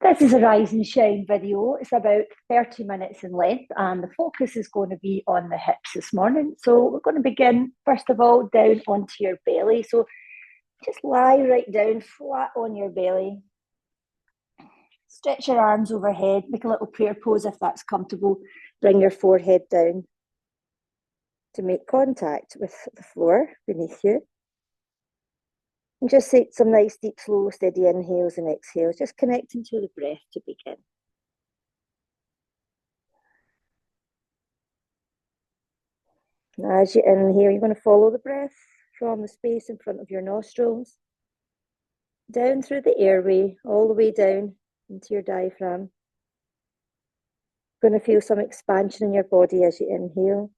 This is a Rise and Shine video. It's about 30 minutes in length, and the focus is going to be on the hips this morning. So we're going to begin, first of all, down onto your belly. So just lie right down, flat on your belly. Stretch your arms overhead, make a little prayer pose if that's comfortable. Bring your forehead down to make contact with the floor beneath you. And just take some nice, deep, slow, steady inhales and exhales, just connecting to the breath to begin. As you inhale, you're going to follow the breath from the space in front of your nostrils, down through the airway, all the way down into your diaphragm. You're going to feel some expansion in your body as you inhale.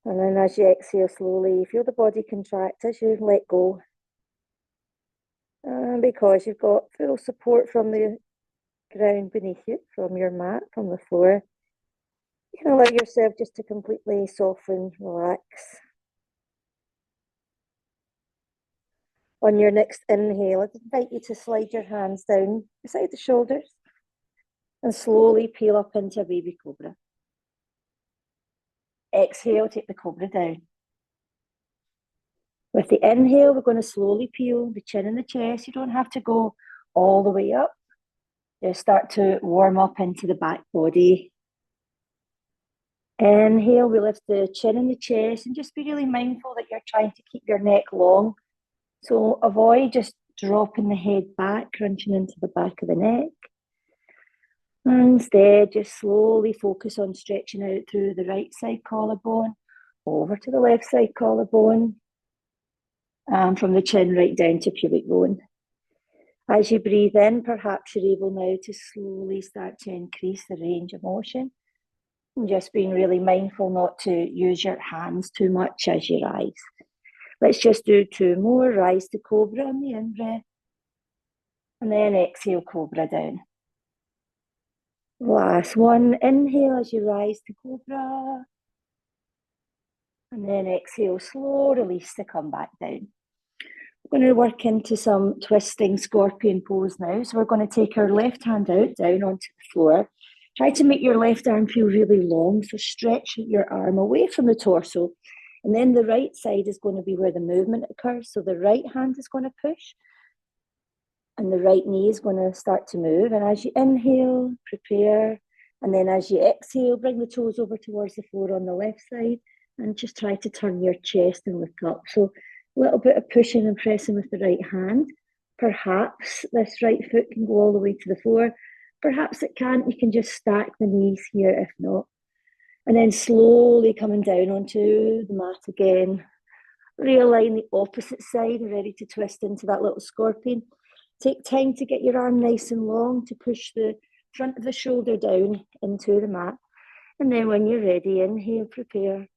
And then as you exhale slowly, feel the body contract as you let go. And because you've got full support from the ground beneath you, from your mat, from the floor, you can allow yourself just to completely soften, relax. On your next inhale, I'd invite you to slide your hands down beside the shoulders and slowly peel up into a baby cobra. Exhale, take the cobra down. With the inhale, we're going to slowly peel the chin and the chest. You don't have to go all the way up. Just start to warm up into the back body. Inhale, we lift the chin and the chest, and just be really mindful that you're trying to keep your neck long. So avoid just dropping the head back, crunching into the back of the neck. And instead, just slowly focus on stretching out through the right side collarbone, over to the left side collarbone, and from the chin right down to pubic bone. As you breathe in, perhaps you're able now to slowly start to increase the range of motion. And just being really mindful not to use your hands too much as you rise. Let's just do 2 more. Rise to cobra on the in-breath. And then exhale, cobra down. Last one. Inhale as you rise to cobra. And then exhale, slow release to come back down. We're going to work into some twisting scorpion pose now. So we're going to take our left hand out, down onto the floor. Try to make your left arm feel really long. So stretch your arm away from the torso. And then the right side is going to be where the movement occurs. So the right hand is going to push. And the right knee is going to start to move. And as you inhale, prepare. And then as you exhale, bring the toes over towards the floor on the left side. And just try to turn your chest and look up. So a little bit of pushing and pressing with the right hand. Perhaps this right foot can go all the way to the floor. Perhaps it can't. You can just stack the knees here if not. And then slowly coming down onto the mat again. Realign the opposite side, ready to twist into that little scorpion. Take time to get your arm nice and long to push the front of the shoulder down into the mat. And then when you're ready, inhale, prepare.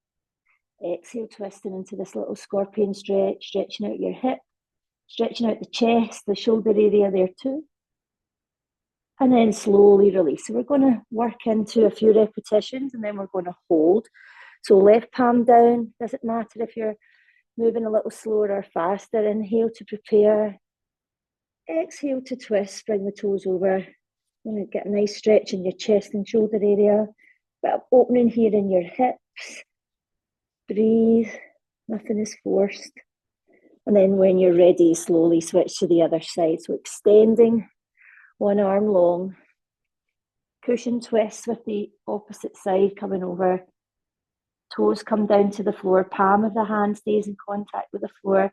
Exhale, twisting into this little scorpion stretch, stretching out your hip, stretching out the chest, the shoulder area there too. And then slowly release. So we're going to work into a few repetitions and then we're going to hold. So left palm down, doesn't matter if you're moving a little slower or faster. Inhale to prepare. Exhale to twist, bring the toes over. You're going to get a nice stretch in your chest and shoulder area. Bit of opening here in your hips. Breathe, nothing is forced. And then when you're ready, slowly switch to the other side. So extending one arm long, push and twist with the opposite side coming over. Toes come down to the floor, palm of the hand stays in contact with the floor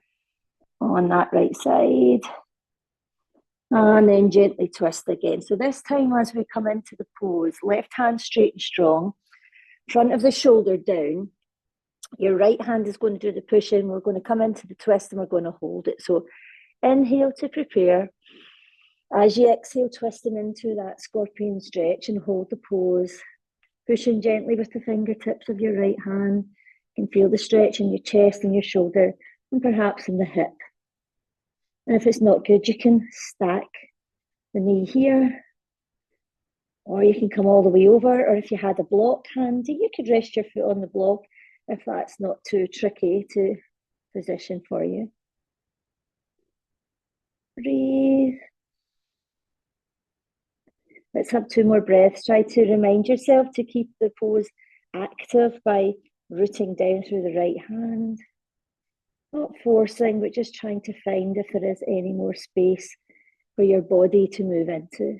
on that right side. And then gently twist again. So this time as we come into the pose, left hand straight and strong, front of the shoulder down. Your right hand is going to do the push in. We're going to come into the twist and we're going to hold it. So inhale to prepare. As you exhale, twisting into that scorpion stretch and hold the pose. Pushing gently with the fingertips of your right hand. You can feel the stretch in your chest and your shoulder and perhaps in the hip. And if it's not good, you can stack the knee here. Or you can come all the way over. Or if you had a block handy, you could rest your foot on the block if that's not too tricky to position for you. Breathe. Let's have 2 more breaths. Try to remind yourself to keep the pose active by rooting down through the right hand. Not forcing, but just trying to find if there is any more space for your body to move into.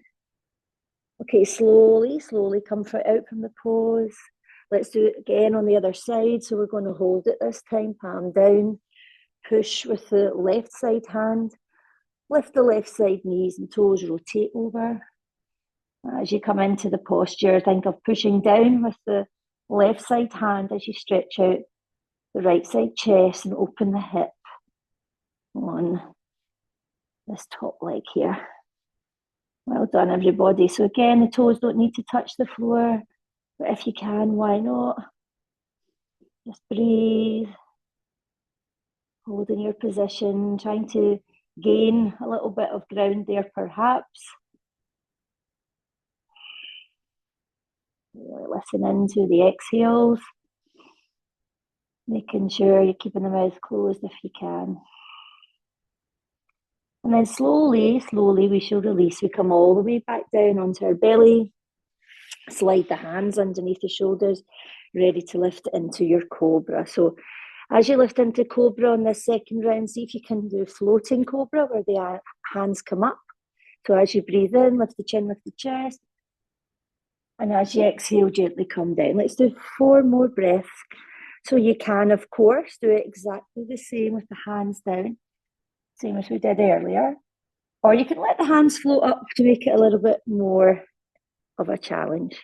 Okay, slowly come out from the pose. Let's do it again on the other side. So we're going to hold it this time, palm down. Push with the left side hand. Lift the left side knees and toes, rotate over. As you come into the posture, think of pushing down with the left side hand as you stretch out the right side chest and open the hip on this top leg here. Well done, everybody. So again, the toes don't need to touch the floor, but if you can, why not? Just breathe, holding your position, trying to gain a little bit of ground there perhaps. Listen into the exhales, making sure you're keeping the mouth closed if you can. And then slowly we shall release. We come all the way back down onto our belly. Slide the hands underneath the shoulders, ready to lift into your cobra. So as you lift into cobra on this second round, see if you can do floating cobra where the hands come up. So as you breathe in, lift the chin, lift the chest. And as you exhale, gently come down. Let's do 4 more breaths. So you can, of course, do it exactly the same with the hands down, same as we did earlier. Or you can let the hands float up to make it a little bit more of a challenge.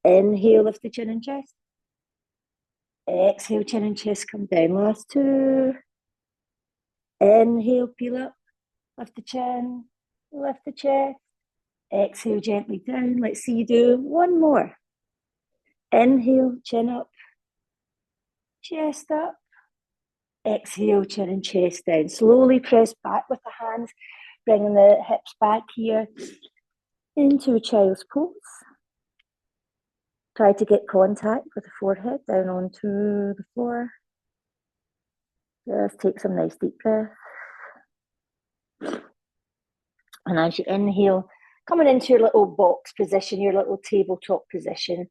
Inhale, lift the chin and chest. Exhale, chin and chest come down. Last 2. Inhale, peel up. Lift the chin, lift the chest. Exhale, gently down. Let's see you do 1 more. Inhale, chin up. Chest up. Exhale, chin and chest down. Slowly press back with the hands, bringing the hips back here into a child's pose. Try to get contact with the forehead down onto the floor. Just take some nice deep breaths. And as you inhale, coming into your little box position, your little tabletop position.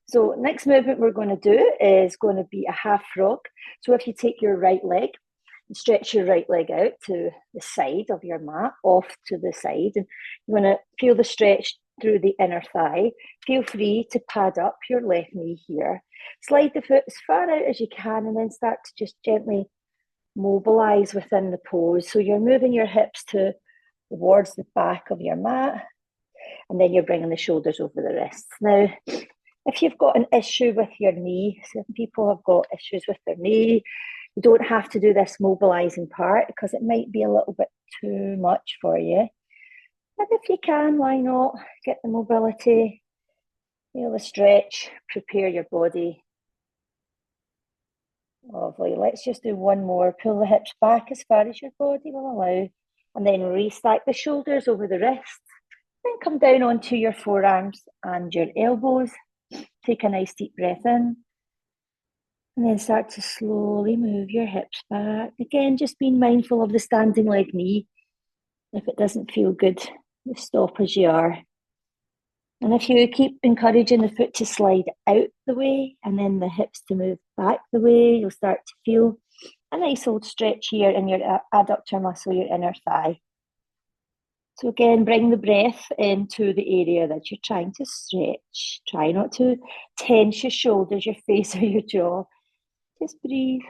So next movement we're going to do is going to be a half frog. So if you take your right leg and stretch your right leg out to the side of your mat, off to the side, and you're going to feel the stretch through the inner thigh. Feel free to pad up your left knee here. Slide the foot as far out as you can and then start to just gently mobilize within the pose. So you're moving your hips towards the back of your mat, and then you're bringing the shoulders over the wrists. Now, if you've got an issue with your knee, some people have got issues with their knee, you don't have to do this mobilizing part because it might be a little bit too much for you. But if you can, why not? Get the mobility, feel the stretch, prepare your body. Lovely. Let's just do 1 more. Pull the hips back as far as your body will allow, and then restack the shoulders over the wrists. Then come down onto your forearms and your elbows. Take a nice deep breath in. And then start to slowly move your hips back. Again, just being mindful of the standing leg knee. If it doesn't feel good, stop as you are. And if you keep encouraging the foot to slide out the way and then the hips to move back the way, you'll start to feel a nice old stretch here in your adductor muscle, your inner thigh. So again, bring the breath into the area that you're trying to stretch. Try not to tense your shoulders, your face, or your jaw. Just breathe.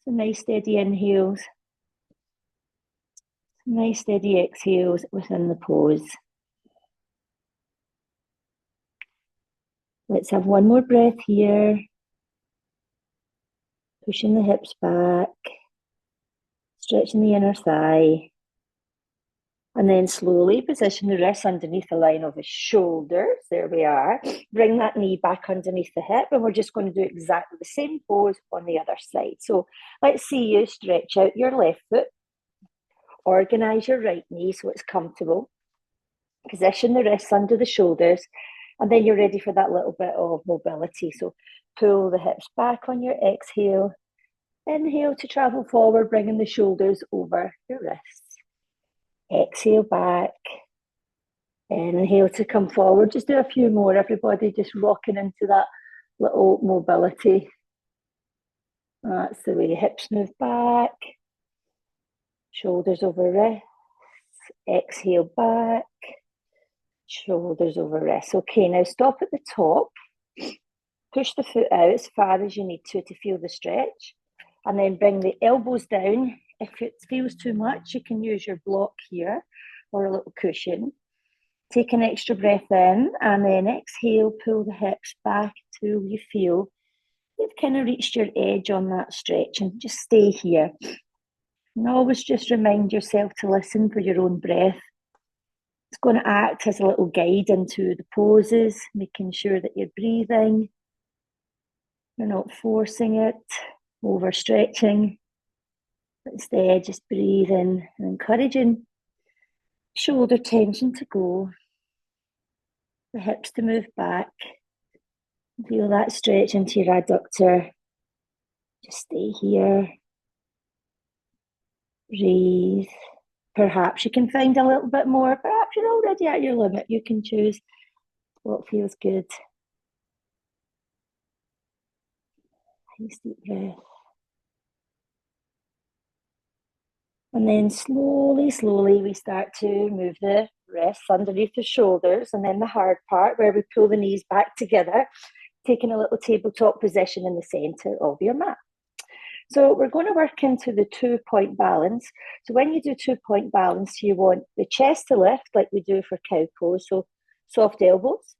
Some nice steady inhales. Some nice steady exhales within the pose. Let's have 1 more breath here. Pushing the hips back. Stretching the inner thigh. And then slowly position the wrists underneath the line of the shoulders. There we are. Bring that knee back underneath the hip, and we're just going to do exactly the same pose on the other side. So let's see you stretch out your left foot. Organize your right knee so it's comfortable. Position the wrists under the shoulders, and then you're ready for that little bit of mobility. So pull the hips back on your exhale. Inhale to travel forward, bringing the shoulders over your wrists. Exhale back. Inhale to come forward. Just do a few more, everybody, just rocking into that little mobility. That's the way. Hips move back. Shoulders over wrists. Exhale back. Shoulders over wrists. Okay, now stop at the top. Push the foot out as far as you need to feel the stretch. And then bring the elbows down. If it feels too much, you can use your block here or a little cushion. Take an extra breath in and then exhale, pull the hips back till you feel you've kind of reached your edge on that stretch, and just stay here. And always just remind yourself to listen for your own breath. It's going to act as a little guide into the poses, making sure that you're breathing. You're not forcing it, overstretching, but instead just breathing and encouraging shoulder tension to go, the hips to move back. Feel that stretch into your adductor. Just stay here. Breathe. Perhaps you can find a little bit more. Perhaps you're already at your limit. You can choose what feels good. Nice deep breath. And then slowly, slowly, we start to move the wrists underneath the shoulders, and then the hard part where we pull the knees back together, taking a little tabletop position in the center of your mat. So we're going to work into the 2-point balance. So when you do 2-point balance, you want the chest to lift like we do for cow pose. So soft elbows,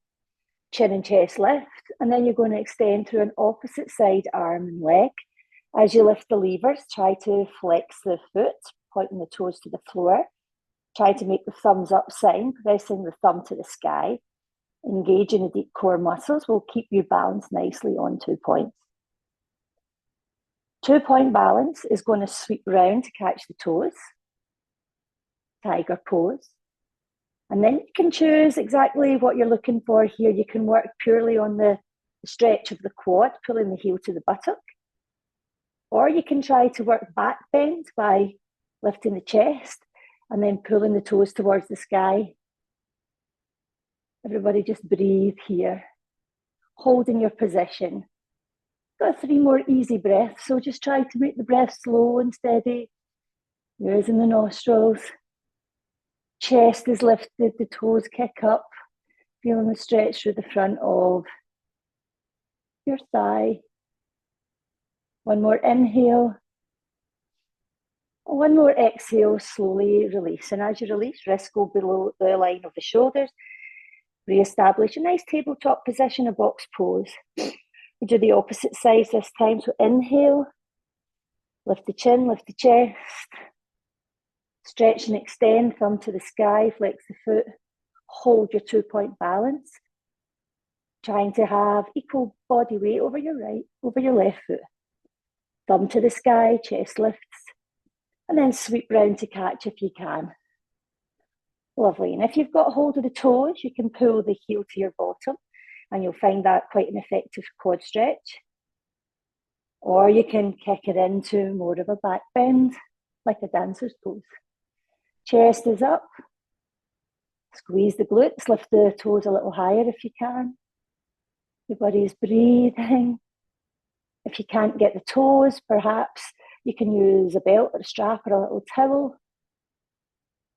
chin and chest lift, and then you're going to extend through an opposite side arm and leg. As you lift the levers, try to flex the foot, pointing the toes to the floor. Try to make the thumbs up sign, pressing the thumb to the sky. Engaging the deep core muscles will keep you balanced nicely on 2 points. 2-point balance is going to sweep round to catch the toes. Tiger pose. And then you can choose exactly what you're looking for here. You can work purely on the stretch of the quad, pulling the heel to the buttock. Or you can try to work back bend by lifting the chest and then pulling the toes towards the sky. Everybody just breathe here, holding your position. Got 3 more easy breaths, so just try to make the breath slow and steady. Using the nostrils. Chest is lifted, the toes kick up, feeling the stretch through the front of your thigh. 1 more inhale. 1 more exhale, slowly release. And as you release, wrists go below the line of the shoulders. Re-establish a nice tabletop position, a box pose. We do the opposite side this time. So inhale, lift the chin, lift the chest. Stretch and extend, thumb to the sky, flex the foot. Hold your 2-point balance. Trying to have equal body weight over your left foot. Thumb to the sky, chest lifts. And then sweep round to catch if you can. Lovely. And if you've got hold of the toes, you can pull the heel to your bottom, and you'll find that quite an effective quad stretch. Or you can kick it into more of a back bend, like a dancer's pose. Chest is up. Squeeze the glutes, lift the toes a little higher if you can. Your body is breathing. If you can't get the toes, perhaps you can use a belt or a strap or a little towel.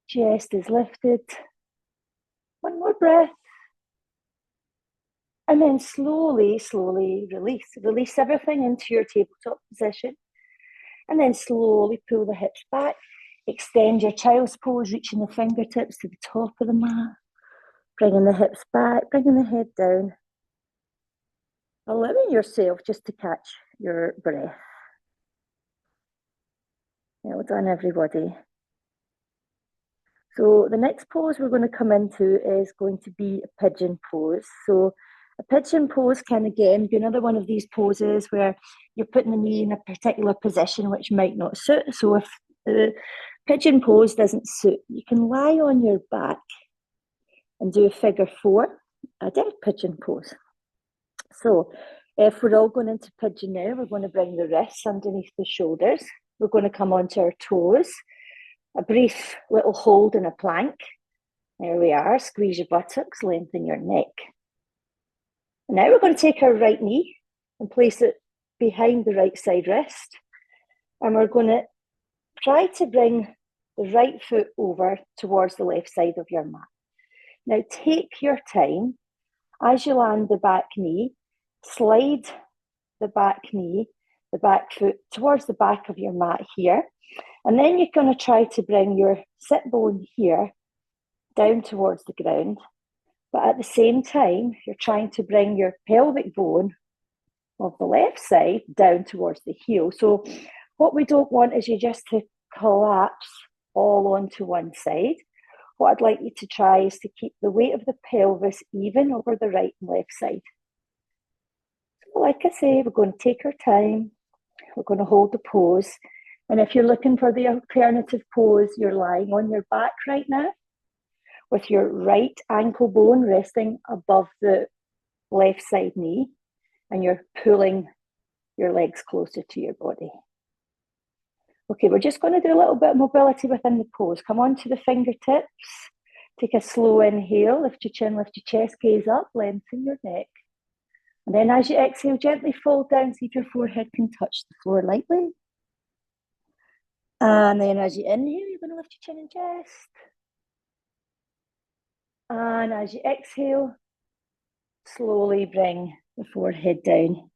Chest is lifted. 1 more breath. And then slowly, slowly release. Release everything into your tabletop position. And then slowly pull the hips back. Extend your child's pose, reaching the fingertips to the top of the mat. Bringing the hips back, bringing the head down. Allowing yourself just to catch your breath. Well done, everybody. So the next pose we're going to come into is going to be a pigeon pose. So a pigeon pose can again be another one of these poses where you're putting the knee in a particular position which might not suit. So if the pigeon pose doesn't suit, you can lie on your back and do a figure 4, a dead pigeon pose. So if we're all going into pigeon now, we're going to bring the wrists underneath the shoulders. We're going to come onto our toes. A brief little hold in a plank. There we are. Squeeze your buttocks, lengthen your neck. And now we're going to take our right knee and place it behind the right side wrist. And we're going to try to bring the right foot over towards the left side of your mat. Now take your time. As you land the back knee, slide the back knee, the back foot towards the back of your mat here. And then you're going to try to bring your sit bone here down towards the ground. But at the same time, you're trying to bring your pelvic bone of the left side down towards the heel. So what we don't want is you just to collapse all onto one side. What I'd like you to try is to keep the weight of the pelvis even over the right and left side. So like I say, we're going to take our time. We're going to hold the pose. And if you're looking for the alternative pose, you're lying on your back right now with your right ankle bone resting above the left side knee, and you're pulling your legs closer to your body. Okay, we're just going to do a little bit of mobility within the pose. Come on to the fingertips. Take a slow inhale, lift your chin, lift your chest, gaze up, lengthen your neck. And then as you exhale, gently fold down, see if your forehead can touch the floor lightly. And then as you inhale, you're going to lift your chin and chest. And as you exhale, slowly bring the forehead down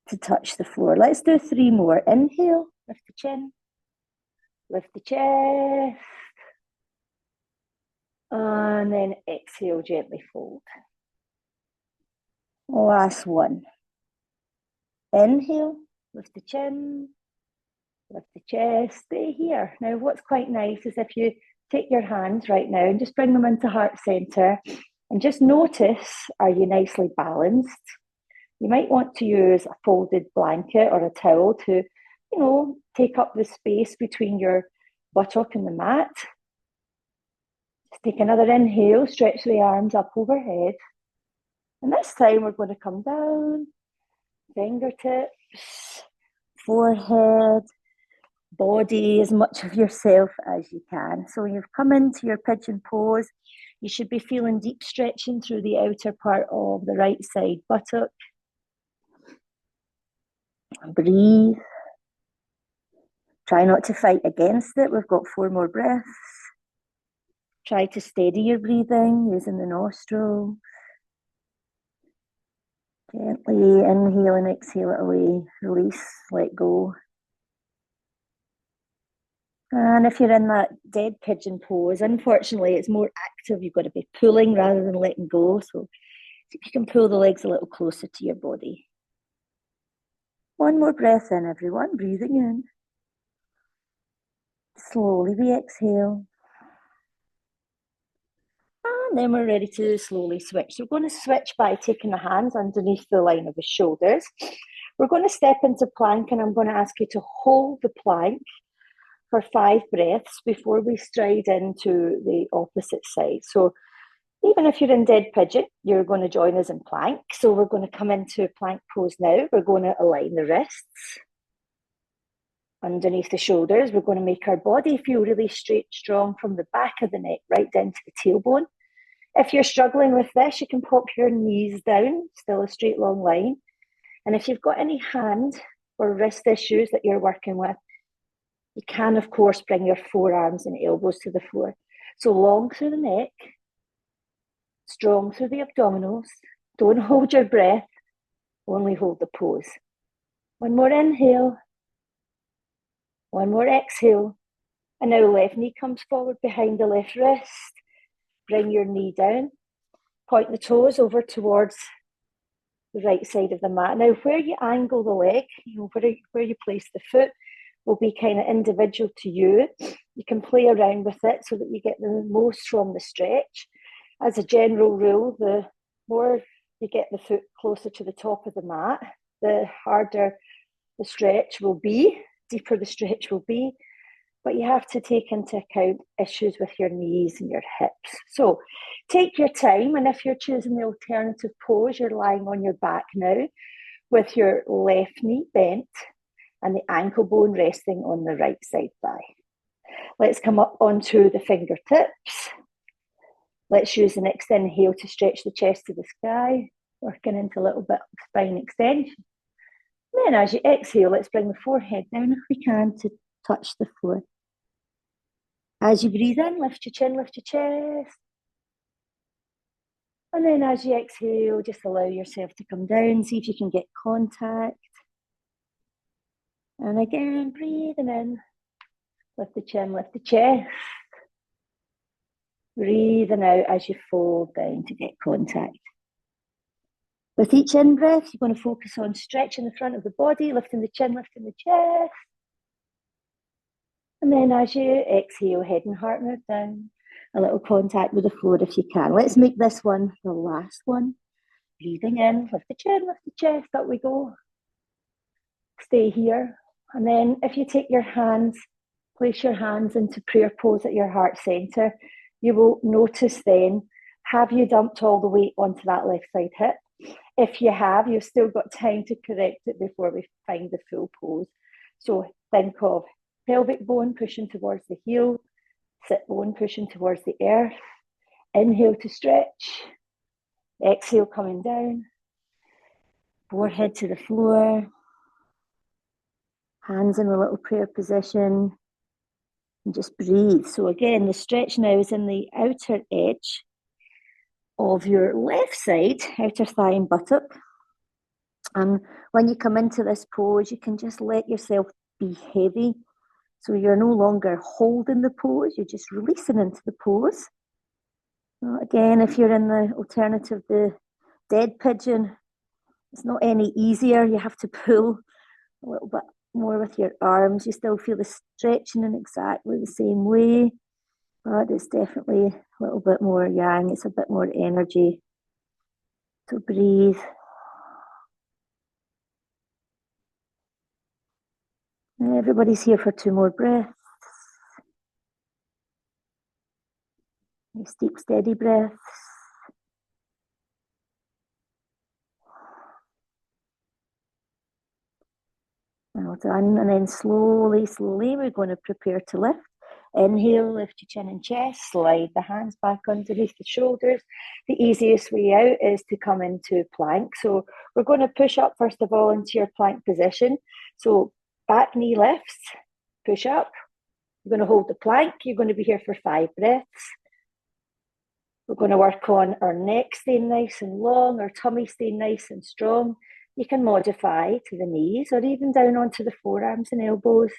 to touch the floor. Let's do 3 more. Inhale, lift the chin, lift the chest. And then exhale, gently fold. Last one. Inhale, lift the chin, lift the chest, stay here. Now what's quite nice is if you take your hands right now and just bring them into heart center and just notice, are you nicely balanced? You might want to use a folded blanket or a towel to, take up the space between your buttock and the mat. Just take another inhale, stretch the arms up overhead. And this time we're going to come down, fingertips, forehead, body, as much of yourself as you can. So you've come into your pigeon pose. You should be feeling deep stretching through the outer part of the right side buttock. Breathe. Try not to fight against it. We've got 4 more breaths. Try to steady your breathing using the nostrils. Gently inhale and exhale it away. Release, let go. And if you're in that dead pigeon pose, unfortunately, it's more active. You've got to be pulling rather than letting go. So see if you can pull the legs a little closer to your body. 1 more breath in, everyone. Breathing in. Slowly we exhale. And then we're ready to slowly switch. So we're going to switch by taking the hands underneath the line of the shoulders. We're going to step into plank, and I'm going to ask you to hold the plank for 5 breaths before we stride into the opposite side. So even if you're in dead pigeon, you're going to join us in plank. So we're going to come into plank pose now. We're going to align the wrists underneath the shoulders. We're going to make our body feel really straight, strong from the back of the neck right down to the tailbone. If you're struggling with this, you can pop your knees down, still a straight long line. And if you've got any hand or wrist issues that you're working with, you can, of course, bring your forearms and elbows to the floor. So long through the neck, strong through the abdominals. Don't hold your breath, only hold the pose. 1 more inhale. 1 more exhale. And now left knee comes forward behind the left wrist. Bring your knee down. Point the toes over towards the right side of the mat. Now, where you angle the leg, where you place the foot, will be kind of individual to you. You can play around with it so that you get the most from the stretch. As a general rule, the more you get the foot closer to the top of the mat, the harder the stretch will be, deeper the stretch will be. But you have to take into account issues with your knees and your hips. So take your time, and if you're choosing the alternative pose, you're lying on your back now with your left knee bent and the ankle bone resting on the right side thigh. Let's come up onto the fingertips. Let's use the next inhale to stretch the chest to the sky, working into a little bit of spine extension. And then as you exhale, let's bring the forehead down if we can to touch the floor. As you breathe in, lift your chin, lift your chest. And then as you exhale, just allow yourself to come down, see if you can get contact. And again, breathing in, lift the chin, lift the chest. Breathing out as you fold down to get contact. With each in-breath, you're going to focus on stretching the front of the body, lifting the chin, lifting the chest. And then as you exhale, head and heart move down. A little contact with the floor if you can. Let's make this one the last one. Breathing in, lift the chin, lift the chest, up we go. Stay here. And then if you take your hands, place your hands into prayer pose at your heart center. You will notice then, have you dumped all the weight onto that left side hip? If you have, you've still got time to correct it before we find the full pose. So think of pelvic bone pushing towards the heel, sit bone pushing towards the earth. Inhale to stretch. Exhale coming down. Forehead to the floor. Hands in a little prayer position. And just breathe. So again, the stretch now is in the outer edge of your left side, outer thigh and buttock. And when you come into this pose, you can just let yourself be heavy. So you're no longer holding the pose, you're just releasing into the pose. Again, if you're in the alternative, the dead pigeon, it's not any easier. You have to pull a little bit more with your arms. You still feel the stretching in exactly the same way, but it's definitely a little bit more yang. It's a bit more energy. So breathe. Everybody's here for 2 more breaths. Nice deep, steady breaths. Well done. And then slowly, slowly, we're going to prepare to lift. Inhale, lift your chin and chest, slide the hands back underneath the shoulders. The easiest way out is to come into plank. So we're going to push up first of all into your plank position. So back knee lifts, push up. You're going to hold the plank. You're going to be here for 5 breaths. We're going to work on our neck staying nice and long, our tummy staying nice and strong. You can modify to the knees or even down onto the forearms and elbows.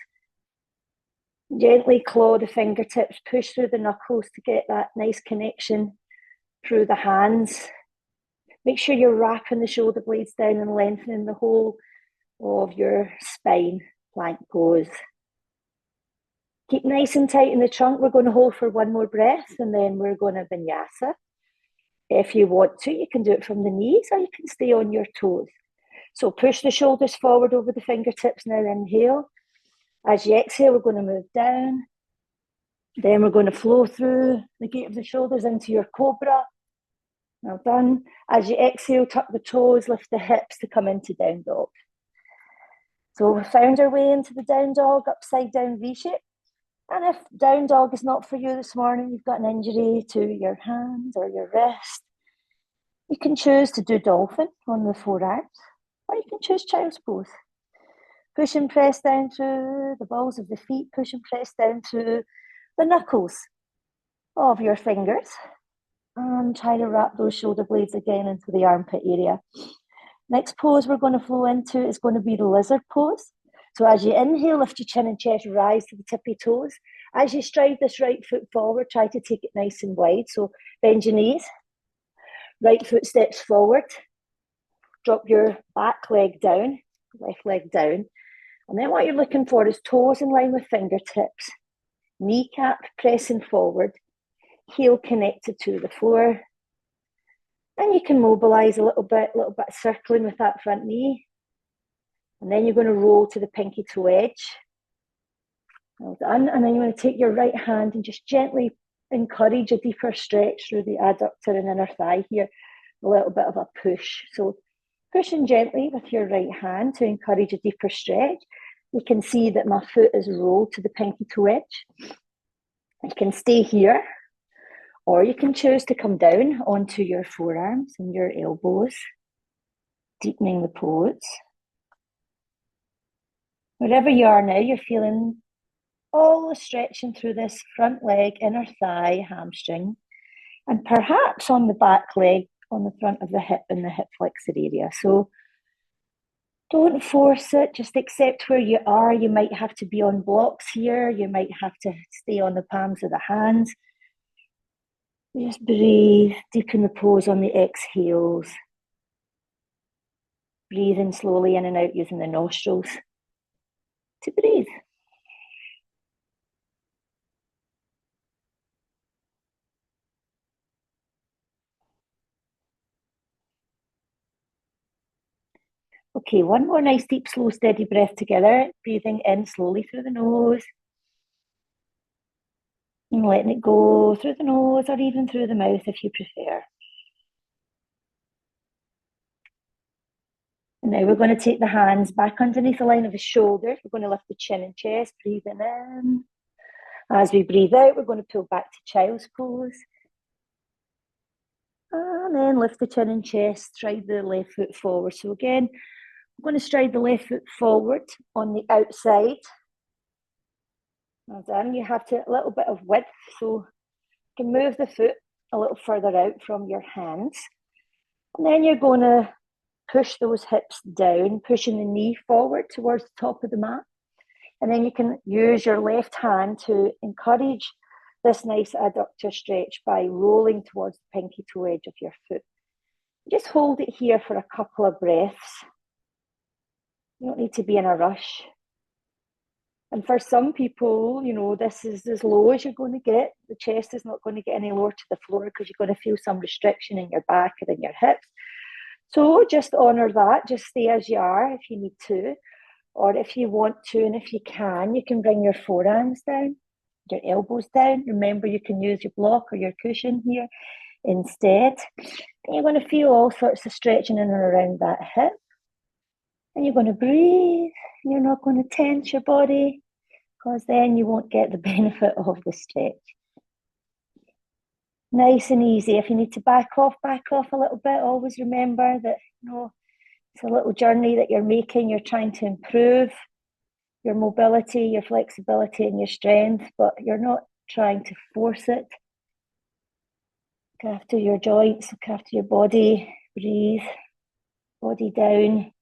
Gently claw the fingertips, push through the knuckles to get that nice connection through the hands. Make sure you're wrapping the shoulder blades down and lengthening the whole of your spine, plank pose. Keep nice and tight in the trunk. We're going to hold for 1 more breath and then we're going to vinyasa. If you want to, you can do it from the knees or you can stay on your toes. So push the shoulders forward over the fingertips. Now inhale. As you exhale, we're going to move down. Then we're going to flow through the gate of the shoulders into your cobra. Well done. As you exhale, tuck the toes, lift the hips to come into down dog. So we found our way into the down dog, upside down V-shape. And if down dog is not for you this morning, you've got an injury to your hand or your wrist, you can choose to do dolphin on the forearms, or you can choose child's pose. Push and press down through the balls of the feet, push and press down through the knuckles of your fingers, and try to wrap those shoulder blades again into the armpit area. Next pose we're going to flow into is going to be the lizard pose. So as you inhale, lift your chin and chest, rise to the tippy toes. As you stride this right foot forward, try to take it nice and wide. So bend your knees, right foot steps forward, drop your back leg down, left leg down. And then what you're looking for is toes in line with fingertips, kneecap pressing forward, heel connected to the floor. And you can mobilize a little bit circling with that front knee. And then you're going to roll to the pinky toe edge. Well done. And then you're going to take your right hand and just gently encourage a deeper stretch through the adductor and inner thigh here. A little bit of a push. So pushing gently with your right hand to encourage a deeper stretch. You can see that my foot is rolled to the pinky toe edge. You can stay here, or you can choose to come down onto your forearms and your elbows, deepening the pose. Wherever you are now, you're feeling all the stretching through this front leg, inner thigh, hamstring, and perhaps on the back leg, on the front of the hip and the hip flexor area. So don't force it, just accept where you are. You might have to be on blocks here. You might have to stay on the palms of the hands. Just breathe, deepen the pose on the exhales. Breathing slowly in and out using the nostrils to breathe. Okay, one more nice, deep, slow, steady breath together. Breathing in slowly through the nose. And letting it go through the nose or even through the mouth if you prefer. And now we're going to take the hands back underneath the line of the shoulders. We're going to lift the chin and chest, breathing in. As we breathe out, we're going to pull back to child's pose. And then lift the chin and chest, stride the left foot forward. So again, we're going to stride the left foot forward on the outside. Well done. You have to a little bit of width, so you can move the foot a little further out from your hands. And then you're going to push those hips down, pushing the knee forward towards the top of the mat. And then you can use your left hand to encourage this nice adductor stretch by rolling towards the pinky toe edge of your foot. Just hold it here for a couple of breaths. You don't need to be in a rush. And for some people, you know, this is as low as you're going to get. The chest is not going to get any lower to the floor because you're going to feel some restriction in your back and in your hips. So just honor that. Just stay as you are if you need to. Or if you want to, and if you can bring your forearms down, your elbows down. Remember, you can use your block or your cushion here instead. And you're going to feel all sorts of stretching in and around that hip. And you're going to breathe. You're not going to tense your body because then you won't get the benefit of the stretch. Nice and easy. If you need to back off a little bit. Always remember that, you know, it's a little journey that you're making. You're trying to improve your mobility, your flexibility, and your strength, but you're not trying to force it. Look after your joints, look after your body. Breathe, body down.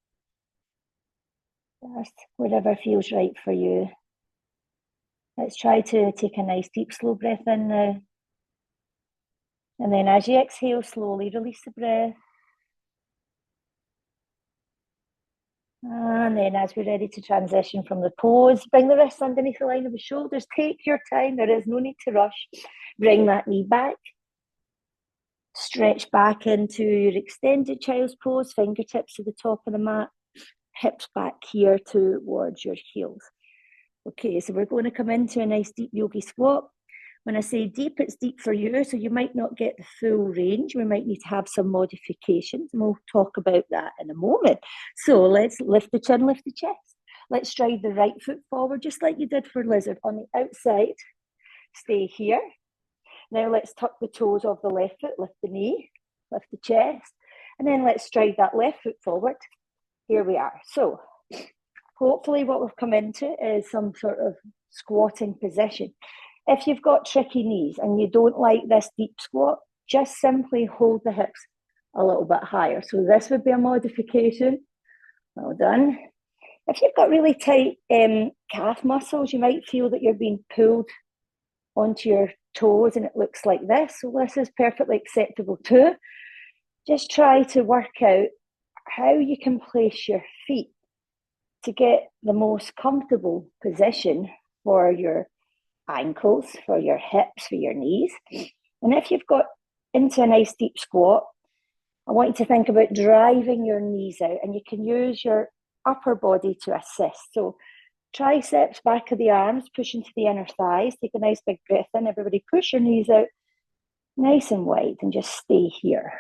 Just whatever feels right for you. Let's try to take a nice deep slow breath in now. And then as you exhale slowly, release the breath. And then as we're ready to transition from the pose, bring the wrists underneath the line of the shoulders. Take your time, there is no need to rush. Bring that knee back. Stretch back into your extended child's pose, fingertips to the top of the mat, hips back here towards your heels. Okay, so we're going to come into a nice deep yogi squat. When I say deep, it's deep for you, so you might not get the full range. We might need to have some modifications, and we'll talk about that in a moment. So let's lift the chin, lift the chest. Let's stride the right foot forward, just like you did for lizard on the outside. Stay here. Now let's tuck the toes of the left foot, lift the knee, lift the chest, and then let's stride that left foot forward. Here we are. So hopefully what we've come into is some sort of squatting position. If you've got tricky knees and you don't like this deep squat, just simply hold the hips a little bit higher. So this would be a modification. Well done. If you've got really tight calf muscles, you might feel that you're being pulled onto your toes and it looks like this. So this is perfectly acceptable too. Just try to work out how you can place your feet to get the most comfortable position for your ankles, for your hips, for your knees. And if you've got into a nice deep squat, I want you to think about driving your knees out, and you can use your upper body to assist. So triceps, back of the arms, push into the inner thighs. Take a nice big breath in. Everybody push your knees out nice and wide and just stay here.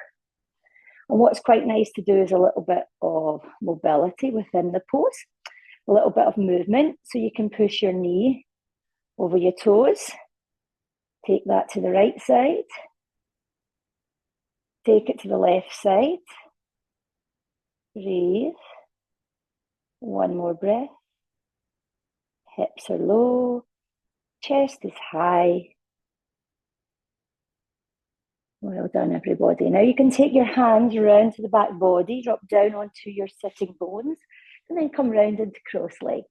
And what's quite nice to do is a little bit of mobility within the pose, a little bit of movement. So you can push your knee over your toes, Take that to the right side. Take it to the left side. Breathe. One more breath. Hips are low. Chest is high. Well done, everybody. Now you can take your hands around to the back body, drop down onto your sitting bones, and then come round into cross legs.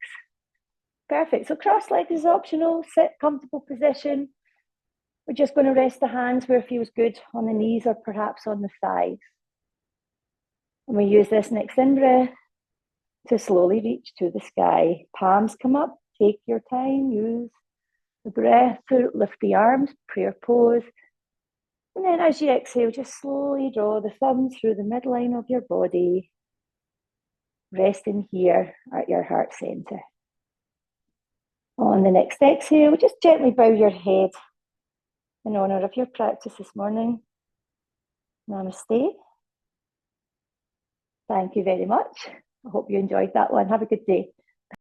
Perfect. So cross legs is optional. Sit, comfortable position. We're just going to rest the hands where it feels good, on the knees or perhaps on the thighs. And we use this next in-breath to slowly reach to the sky. Palms come up. Take your time. Use the breath to lift the arms, prayer pose. And then as you exhale, just slowly draw the thumbs through the midline of your body, resting here at your heart center. On the next exhale, just gently bow your head in honor of your practice this morning. Namaste. Thank you very much. I hope you enjoyed that one. Have a good day.